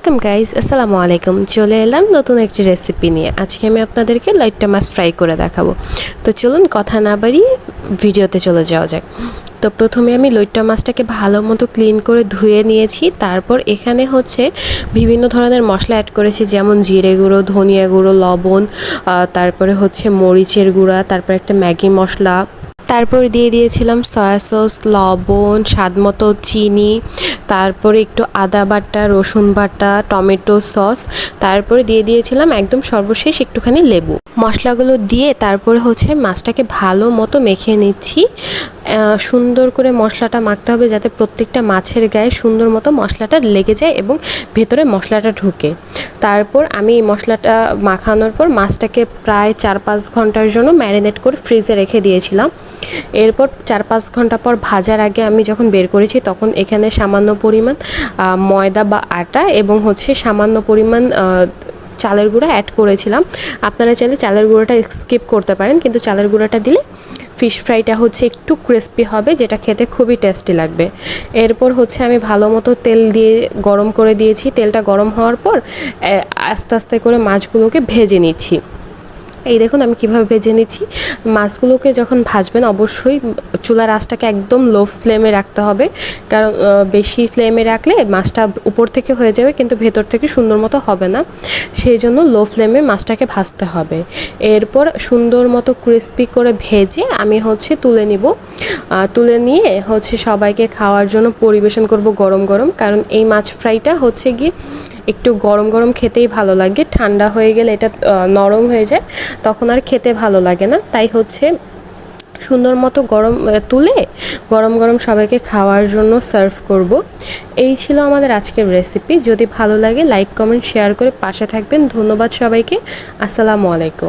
Welcome guys, আসসালামু আলাইকুম। চলে এলাম নতুন একটি রেসিপি নিয়ে। আজকে আমি আপনাদেরকে লইট্টা মাছ ফ্রাই করে দেখাবো। তো চলুন কথা না বাড়িয়ে ভিডিওতে চলে যাওয়া যাক। তো প্রথমে আমি লইট্টা মাছটাকে ভালো মতো ক্লিন করে ধুয়ে নিয়েছি। তারপর এখানে হচ্ছে বিভিন্ন ধরনের মশলা অ্যাড করেছি, যেমন জিরে গুঁড়ো, ধনিয়া গুঁড়ো, লবণ, তারপরে হচ্ছে মরিচের গুঁড়া, তারপর একটা ম্যাগি মশলা, তারপর দিয়ে দিয়েছিলাম সয়া সস, লবণ, স্বাদমতো চিনি, তারপরে একটু আদা বাটা, রসুন বাটা, টমেটো সস, তারপরে দিয়ে দিয়েছিলাম একদম সর্বশেষ একটুখানি লেবু। মশলাগুলো দিয়ে তারপরে হচ্ছে মাছটাকে ভালো মতো মেখে নিচ্ছি। সুন্দর করে মশলাটা মাখতে হবে যাতে প্রত্যেকটা মাছের গায়ে সুন্দর মতো মশলাটা লেগে যায় এবং ভেতরে মশলাটা ঢুকে। তারপর আমি এই মশলাটা মাখানোর পর মাছটাকে প্রায় 4-5 ঘন্টার জন্য ম্যারিনেট করে ফ্রিজে রেখে দিয়েছিলাম। এরপর 4-5 ঘন্টা পর ভাজার আগে আমি যখন বের করেছি তখন এখানে সামান্য পরিমাণ ময়দা বা আটা এবং হচ্ছে সামান্য পরিমাণ চালের গুঁড়া অ্যাড করেছিলাম। আপনারা চাইলে চালের গুঁড়োটা স্কিপ করতে পারেন, কিন্তু চালের গুঁড়োটা দিলে ফিশ ফ্রাইটা হচ্ছে একটু ক্রিস্পি হবে, যেটা খেতে খুবই টেস্টি লাগবে। এরপর হচ্ছে আমি ভালো মতো তেল দিয়ে গরম করে দিয়েছি। তেলটা গরম হওয়ার পর আস্তে আস্তে করে মাছগুলোকে ভেজে নিচ্ছি। এই দেখুন আমি কিভাবে ভেজে নিচ্ছি। মাছগুলোকে যখন ভাজবেন অবশ্যই চুলার আঁচটাকে একদম লো ফ্লেমে রাখতে হবে, কারণ বেশি ফ্লেমে রাখলে মাছটা উপর থেকে হয়ে যাবে কিন্তু ভেতর থেকে সুন্দর মতো হবে না। সেই জন্য লো ফ্লেমে মাছটাকে ভাজতে হবে। এরপর সুন্দর মতো ক্রিস্পি করে ভেজে আমি হচ্ছে তুলে নিব। তুলে নিয়ে হচ্ছে সবাইকে খাওয়ার জন্য পরিবেশন করব গরম গরম, কারণ এই মাছ ফ্রাইটা হচ্ছে গিয়ে একটু গরম গরম খেতেই ভালো লাগে। ঠান্ডা হয়ে গেলে এটা নরম হয়ে যায়, তখন আর খেতে ভালো লাগে না। তাই হচ্ছে সুন্দর মতো তুলে গরম গরম সবাইকে খাওয়ার জন্য সার্ভ করব। এই ছিল আমাদের আজকের রেসিপি। যদি ভালো লাগে লাইক, কমেন্ট, শেয়ার করে পাশে থাকবেন। ধন্যবাদ সবাইকে। আসসালামু আলাইকুম।